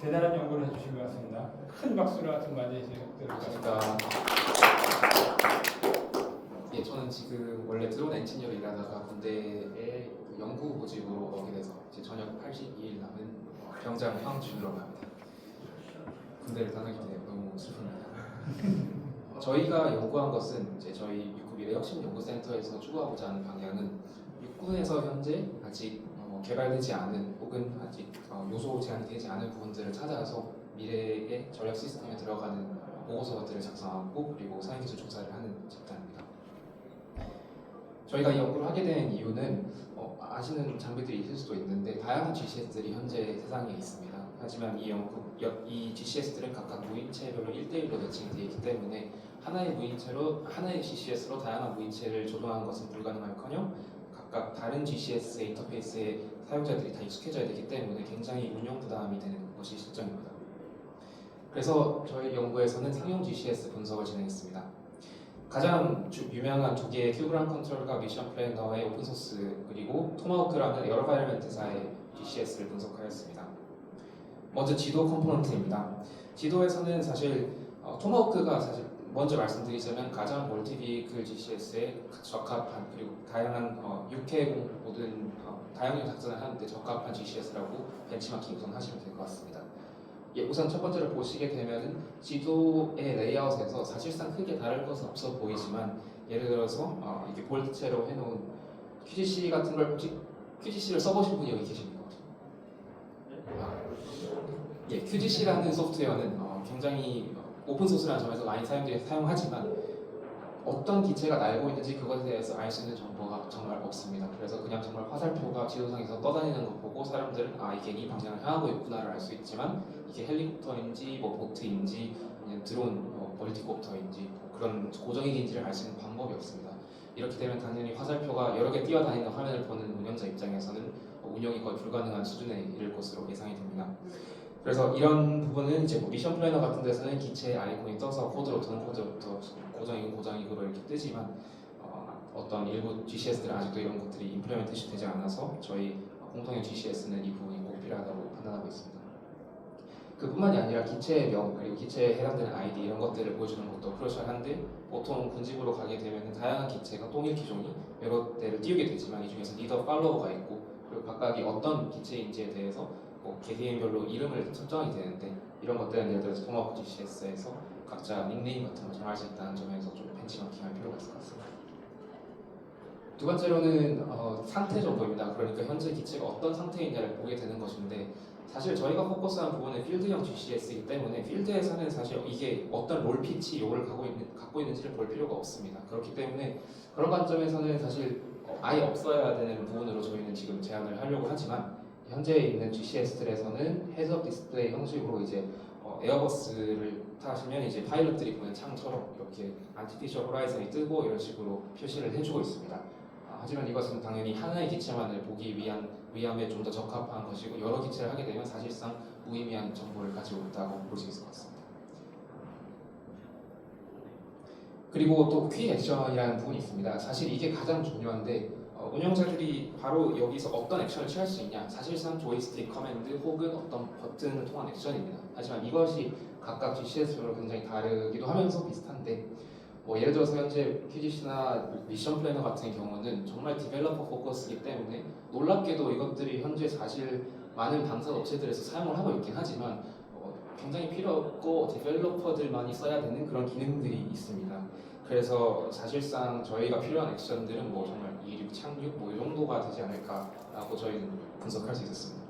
대단한 연구를 해주신 것 같습니다. 큰 박수를 같은 맞이해주시면 될 것 같습니다. 예, 저는 지금 원래 드론 엔지니어로 일하다가 군대에 그 연구 모집으로 오게 돼서 이제 저녁 82일 남은 병장 황준으로 갑니다. 군대를 떠나기 때문에 너무 슬픕니다. 저희가 연구한 것은 이제 저희 육군 미래혁신연구센터에서 추구하고자 하는 방향은 육군에서 현재 아직 개발되지 않은 혹은 아직 요소 제한이 되지 않은 부분들을 찾아서 미래의 전략 시스템에 들어가는 보고서들을 작성하고 그리고 사회기술 조사를 하는 집단입니다. 저희가 이 연구를 하게 된 이유는 아시는 장비들이 있을 수도 있는데 다양한 GCS들이 현재 세상에 있습니다. 하지만 이 GCS들은 각각 무인체별로 1대1로 대칭되어 있기 때문에 하나의 GCS로 다양한 무인체를 조종하는 것은 불가능할커녕 각각 다른 GCS의 인터페이스에 사용자들이 다 익숙해져야 되기 때문에 굉장히 운영 부담이 되는 것이 실정입니다. 그래서 저희 연구에서는 상용 GCS 분석을 진행했습니다. 가장 유명한 두 개의 큐브란 컨트롤과 미션 플래너의 오픈소스 그리고 토마호크라는 에어바이러멘트사의 GCS를 분석하였습니다. 먼저 지도 컴포넌트입니다. 지도에서는 사실 토마호크가 사실 먼저 말씀드리자면 가장 멀티비클 GCS에 적합한 그리고 다양한 육해공 모든 다양한 작전을 하는데 적합한 GCS라고 벤치마킹 우선하시면 될 것 같습니다. 예, 우선 첫 번째로 보시게 되면은 지도의 레이아웃에서 사실상 크게 다를 것은 없어 보이지만 예를 들어서 이렇게 볼트체로 해놓은 QGC 같은 걸 혹시 QGC를 써보신 분이 여기 계십니까? 예, QGC라는 소프트웨어는 굉장히 오픈소스라는 점에서 많이 사용하지만 어떤 기체가 날고 있는지 그것에 대해서 알 수 있는 정보가 정말 없습니다. 그래서 그냥 정말 화살표가 지도상에서 떠다니는 거 보고 사람들은 이게 이 방향을 향하고 있구나를 알 수 있지만 이게 헬리콥터인지 보트인지 아니면 드론 멀티콥터인지 그런 고정익인지를 알 수 있는 방법이 없습니다. 이렇게 되면 당연히 화살표가 여러 개 뛰어다니는 화면을 보는 운영자 입장에서는 운영이 거의 불가능한 수준에 이를 것으로 예상이 됩니다. 그래서 이런 부분은 이제 미션 플래너 같은 데서는 기체의 아이콘이 떠서 어떤 코드부터 고정익으로 이렇게 뜨지만 어떤 일부 GCS들은 아직도 이런 것들이 임플리멘테이션 되지 않아서 저희 공통형 GCS는 이 부분이 꼭 필요하다고 판단하고 있습니다. 그뿐만이 아니라 기체의 명 그리고 기체에 해당되는 아이디 이런 것들을 보여주는 것도 크루셜한데 보통 군집으로 가게 되면 다양한 기체가 동일 기종이 여러 대를 띄우게 되지만 이 중에서 리더 팔로워가 있고 그리고 각각이 어떤 기체인지에 대해서 개개인별로 이름을 설정이 되는데 이런 것들은 예를 들어서 토마호크 GCS에서 각자 닉네임 같은 걸 정할 수 있다는 점에서 좀 벤치마킹할 필요가 있을 것 같습니다. 두 번째로는 상태 정보입니다. 그러니까 현재 기체가 어떤 상태이냐를 보게 되는 것인데 사실 저희가 포커스한 부분은 필드형 GCS이기 때문에 필드에서는 사실 이게 어떤 롤 피치 요를 갖고 있는지를 볼 필요가 없습니다. 그렇기 때문에 그런 관점에서는 사실 아예 없어야 되는 부분으로 저희는 지금 제안을 하려고 하지만 현재 있는 GCS들에서는 헤드업 디스플레이 형식으로 이제 에어버스를 타시면 이제 파일럿들이 보는 창처럼 이렇게 아티피셜 호라이즌이 뜨고 이런 식으로 표시를 해주고 있습니다. 하지만 이것은 당연히 하나의 기체만을 보기 위함에 좀 더 적합한 것이고 여러 기체를 하게 되면 사실상 무의미한 정보를 가지고 있다고 볼 수 있을 것 같습니다. 그리고 또 퀴 액션이라는 부분이 있습니다. 사실 이게 가장 중요한데 운영자들이 바로 여기서 어떤 액션을 취할 수 있냐 사실상 조이스틱 커맨드 혹은 어떤 버튼을 통한 액션입니다. 하지만 이것이 각각 GCS별로 굉장히 다르기도 하면서 비슷한데 예를 들어서 현재 QGC나 미션 플래너 같은 경우는 정말 디벨로퍼 포커스이기 때문에 놀랍게도 이것들이 현재 사실 많은 방산 업체들에서 사용을 하고 있긴 하지만 굉장히 필요 없고 디벨로퍼들만이 써야 되는 그런 기능들이 있습니다. 그래서 사실상 저희가 필요한 액션들은 정말 이륙, 착륙 이 정도가 되지 않을까라고 저희는 분석할 수 있었습니다.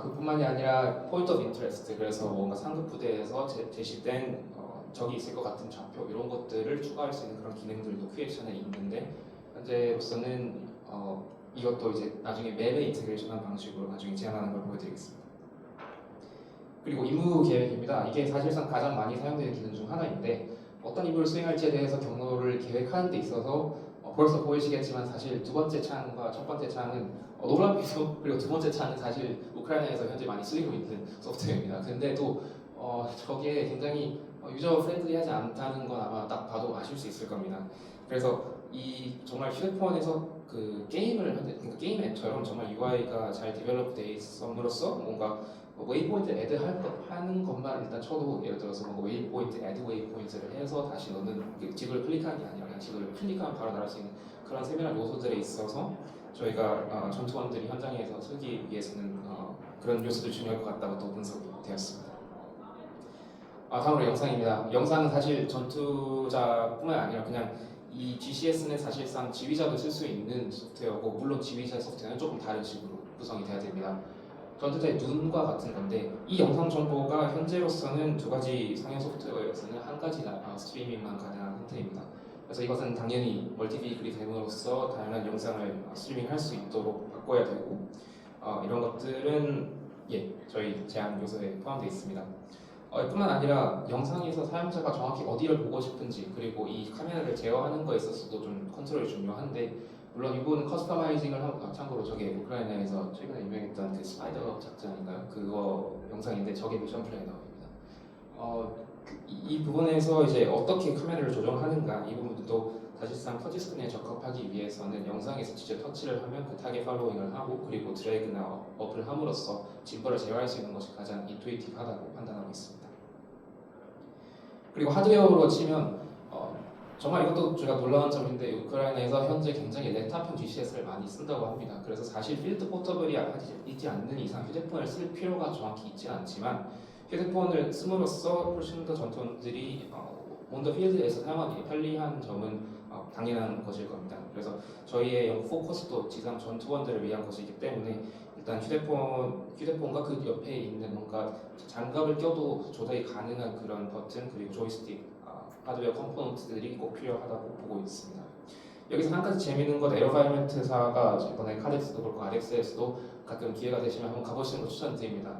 그뿐만이 아니라 포인트 오브 인터레스트 그래서 뭔가 상급 부대에서 제시된 적이 있을 것 같은 좌표 이런 것들을 추가할 수 있는 그런 기능들도 큐액션에 있는데 현재로서는 이것도 이제 나중에 맵에 인테그레이션한 방식으로 나중에 제안하는 걸 보여드리겠습니다. 그리고 임무 계획입니다. 이게 사실상 가장 많이 사용되는 기능 중 하나인데 어떤 임무를 수행할지에 대해서 경로를 계획하는 데 있어서 벌써 보이시겠지만 사실 두 번째 창과 첫 번째 창은 놀랍게도 그리고 두 번째 창은 사실 우크라이나에서 현재 많이 쓰이고 있는 소프트웨어입니다. 근데도 저게 굉장히 유저 프렌들리하지 않다는 건 아마 딱 봐도 아실 수 있을 겁니다. 그래서 이 정말 휴대폰에서 그 게임을 그러니까 게임 앱처럼 정말 UI가 잘 디벨롭 돼 있음으로써 뭔가 웨이포인트 하는 것만 일단 쳐도 예를 들어서 뭐 웨이포인트, 애드 웨이포인트를 해서 다시 넣는 지도를 클릭하는 게 아니라 그냥 지도를 클릭하면 바로 나갈 수 있는 그런 세밀한 요소들에 있어서 저희가 전투원들이 현장에서 쓰기 위해서는 그런 요소들이 중요할 것 같다고 또 분석이 되었습니다. 다음으로 영상입니다. 영상은 사실 전투자뿐만 아니라 그냥 이 GCS는 사실상 지휘자도 쓸 수 있는 소프트웨어고 물론 지휘자 소프트웨어는 조금 다른 식으로 구성이 돼야 됩니다. 전투자의 눈과 같은 건데 이 영상 정보가 현재로서는 두 가지 상용 소프트웨어에서는 한 가지 스트리밍만 가능한 형태입니다. 그래서 이것은 당연히 멀티비클이 됨으로써 다양한 영상을 스트리밍할 수 있도록 바꿔야 되고 이런 것들은 저희 제한 요소에 포함되어 있습니다. 뿐만 아니라 영상에서 사용자가 정확히 어디를 보고 싶은지 그리고 이 카메라를 제어하는 거에 있어서도 좀 컨트롤이 중요한데 물론 이 부분은 커스터마이징을 하고 참고로 저게 우크라이나에서 최근에 유명했던 그 스파이더 작전인가요? 그거 영상인데 저게 미션 플래너입니다. 이 부분에서 이제 어떻게 카메라를 조정하는가 이 부분도 사실상 터치 스크린에 적합하기 위해서는 영상에서 직접 터치를 하면 그 타겟 팔로잉을 하고 그리고 드래그나 업을 함으로써 짐벌을 제어할 수 있는 것이 가장 인투이티브하다고 판단하고 있습니다. 그리고 하드웨어로 치면 정말 이것도 제가 놀라운 점인데 우크라이나에서 현재 굉장히 랩탑형 GCS를 많이 쓴다고 합니다. 그래서 사실 필드 포터블이 있지 않는 이상 휴대폰을 쓸 필요가 정확히 있지 않지만 휴대폰을 씀으로써 훨씬 더 전투원들이 온 더 필드에서 사용하기 편리한 점은 당연한 것일 겁니다. 그래서 저희의 포커스도 지상 전투원들을 위한 것이기 때문에 일단 휴대폰과 그 옆에 있는 뭔가 장갑을 껴도 조작이 가능한 그런 버튼 그리고 조이스틱 하드웨어 컴포넌트들이 꼭 필요하다고 보고 있습니다. 여기서 한 가지 재미있는 건 에어바이멘트사가 이번에 카덱스도 그렇고 RX에서도 가끔 기회가 되시면 한번 가보시는 거 추천드립니다.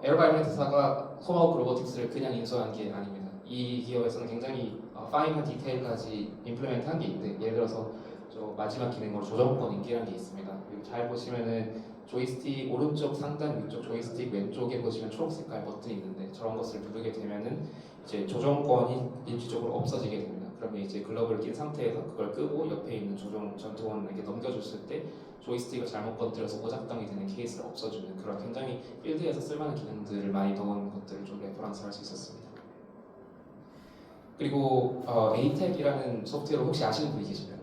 에어바이멘트사가 토마호크 로보틱스를 그냥 인수한 게 아닙니다. 이 기업에서는 굉장히 파인한 디테일까지 임플리멘트한 게 있는데 예를 들어서 저 마지막 기능으로 조정권 인기라는 게 있습니다. 여기 잘 보시면은 조이스틱 오른쪽 상단 위쪽 조이스틱 왼쪽에 보시면 초록 색깔 버튼이 있는데 저런 것을 누르게 되면은 이제 조정권이 일시적으로 없어지게 됩니다. 그러면 이제 글러브를 낀 상태에서 그걸 끄고 옆에 있는 조정 전투원에게 넘겨줬을 때 조이스틱을 잘못 건드려서 오작동이 되는 케이스를 없어주는 그런 굉장히 필드에서 쓸만한 기능들을 많이 넣은 것들을 좀 레퍼런스할 수 있었습니다. 그리고 ATAC이라는 소프트웨어를 혹시 아시는 분이 계시나요?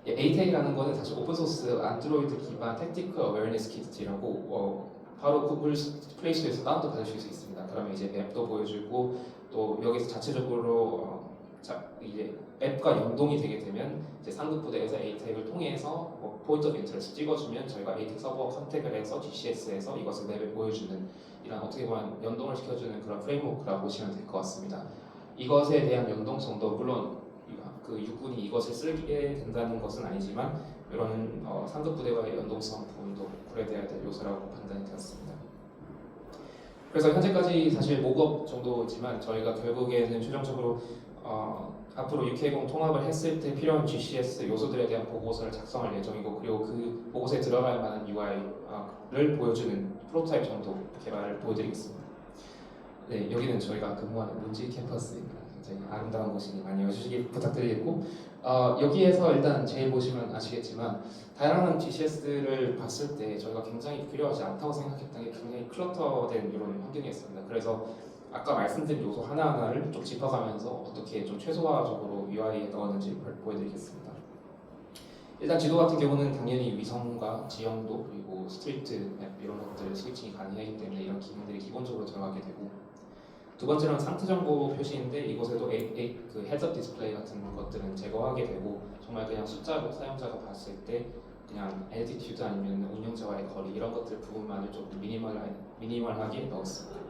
ATAC이라는 거는 사실 오픈소스 안드로이드 기반 택티컬 어웨어니스 키트라고 바로 구글 플레이스토어에서 다운도 받으실 수 있습니다. 그러면 이제 맵도 보여주고 또 여기서 자체적으로 이제 앱과 연동이 되게 되면 이제 상급 부대에서 ATAC을 통해서 포인트 오브 인터레스트 찍어주면 저희가 ATAC 서버 컨택을 해서 GCS에서 이것을 맵에 보여주는 이런 어떻게 보면 연동을 시켜주는 그런 프레임워크라고 보시면 될 것 같습니다. 이것에 대한 연동성도 물론 그 육군이 이것을 쓰게 된다는 것은 아니지만 이런 상급 부대와의 연동성 부분도 고려돼야 될 요소라고 판단이 되었습니다. 그래서 현재까지 사실 모급 정도지만 저희가 결국에는 최종적으로 앞으로 6K0 통합을 했을 때 필요한 GCS 요소들에 대한 보고서를 작성할 예정이고 그리고 그 보고서에 들어갈 만한 UI를 보여주는 프로토타입 정도 개발을 보여드리겠습니다. 네, 여기는 저희가 근무하는 문지 캠퍼스입니다. 굉장히 아름다운 곳이니 많이 와주시기 부탁드리겠고 여기에서 일단 제일 보시면 아시겠지만 다양한 GCS를 봤을 때 저희가 굉장히 필요하지 않다고 생각했던 게 굉장히 클러터된 이런 환경이었습니다. 그래서 아까 말씀드린 요소 하나하나를 좀 짚어가면서 어떻게 좀 최소화적으로 UI에 넣었는지 보여드리겠습니다. 일단 지도 같은 경우는 당연히 위성과 지형도 그리고 스트리트 맵 이런 것들 스위칭이 가능하기 때문에 이런 기능들이 기본적으로 들어가게 되고 두 번째로는 상태 정보 표시인데 이곳에도 그 헤드업 디스플레이 같은 것들은 제거하게 되고 정말 그냥 숫자로 사용자가 봤을 때 그냥 엘티튜드 아니면 운영자와의 거리 이런 것들 부분만을 좀 미니멀하게 넣었습니다.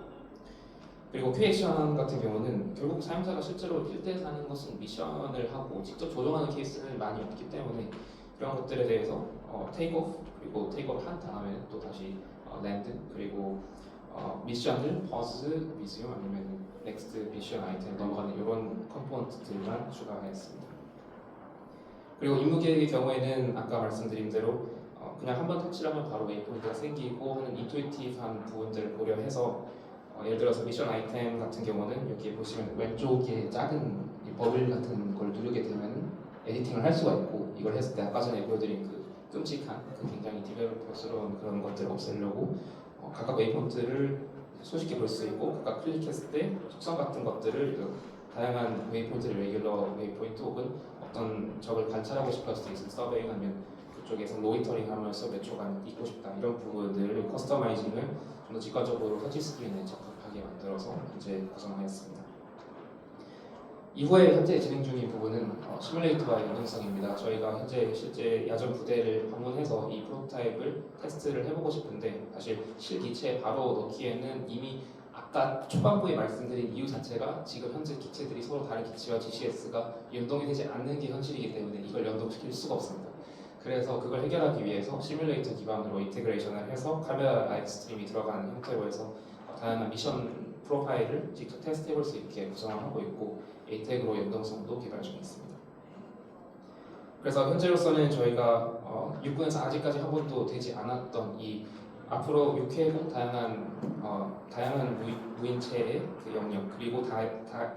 그리고 큐액션 같은 경우는 결국 사용자가 실제로 필드에서 하는 것은 미션을 하고 직접 조정하는 케이스는 많이 없기 때문에 그런 것들에 대해서 테이크오프 그리고 테이크오프 한 다음에 또 다시 랜드 그리고 미션을 퍼즈, 미지움 아니면 넥스트 미션 아이템 넘어가는 이런 컴포넌트들만 추가했습니다. 그리고 임무 계획의 경우에는 아까 말씀드린 대로 그냥 한번 터치를 하면 바로 웨이포인트가 생기고 하는 인투이티브한 부분들을 고려해서 예를 들어서 미션 아이템 같은 경우는 여기 보시면 왼쪽에 작은 버블 같은 걸 누르게 되면 에디팅을 할 수가 있고 이걸 했을 때 아까 전에 보여드린 그 끔찍한 그 굉장히 디벨로퍼스러운 그런 것들을 없애려고 각각 웨이포인트를 손쉽게 볼 수 있고 각각 클릭했을 때 속성 같은 것들을 다양한 웨이포인트를 레귤러 웨이포인트 혹은 어떤 적을 관찰하고 싶을 수 있는 서베이 하면 그쪽에서 모니터링 하면서 몇 초간 있고 싶다 이런 부분들을 커스터마이징을 좀 더 직관적으로 터치 스크린에 적합하게 만들어서 현재 구성하였습니다. 이후에 현재 진행 중인 부분은 시뮬레이터와의 연동성입니다. 저희가 현재 실제 야전 부대를 방문해서 이 프로토타입을 테스트를 해보고 싶은데 사실 실기체에 바로 넣기에는 이미 아까 초반부에 말씀드린 이유 자체가 지금 현재 기체들이 서로 다른 기체와 GCS가 연동이 되지 않는 게 현실이기 때문에 이걸 연동시킬 수가 없습니다. 그래서 그걸 해결하기 위해서 시뮬레이터 기반으로 인테그레이션을 해서 카메라 라이브 스트림이 들어가는 형태로 해서 다양한 미션 프로파일을 직접 테스트해볼 수 있게 구성을 하고 있고 에이텍으로 연동성도 개발 중에 있습니다. 그래서 현재로서는 저희가 육군에서 아직까지 한 번도 되지 않았던 이 앞으로 6회군 다양한 무인체의 그 영역 그리고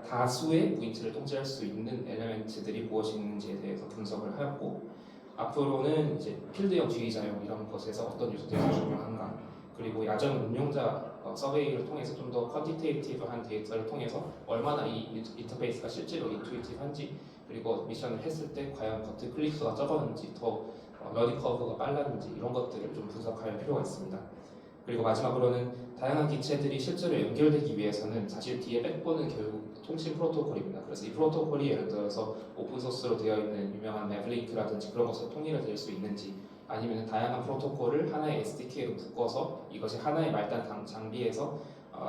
다수의 무인체를 통제할 수 있는 엘리멘트들이 무엇이 있는지에 대해서 분석을 하였고 앞으로는 이제 필드형 지휘자용 이런 것에서 어떤 요소들이 중요한가 그리고 야전 운용자 서베이를 통해서 좀 더 퀀티테이티브한 데이터를 통해서 얼마나 이 인터페이스가 실제로 인투이티브한지 그리고 미션을 했을 때 과연 버튼 클릭 수가 적었는지 더 러닝 커브가 빨랐는지 이런 것들을 좀 분석할 필요가 있습니다. 그리고 마지막으로는 다양한 기체들이 실제로 연결되기 위해서는 사실 뒤에 백본은 결국 통신 프로토콜입니다. 그래서 이 프로토콜이 예를 들어서 오픈소스로 되어 있는 유명한 맵링크라든지 그런 것으로 통일이 될 수 있는지 아니면 다양한 프로토콜을 하나의 SDK로 묶어서 이것이 하나의 말단 장비에서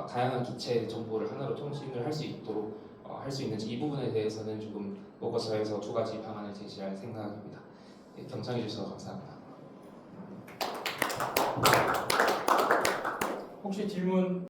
다양한 기체의 정보를 하나로 통신을 할 수 있도록 할 수 있는지 이 부분에 대해서는 조금 보고서에서 두 가지 방안을 제시할 생각입니다. 네, 경청해 주셔서 감사합니다. 혹시 질문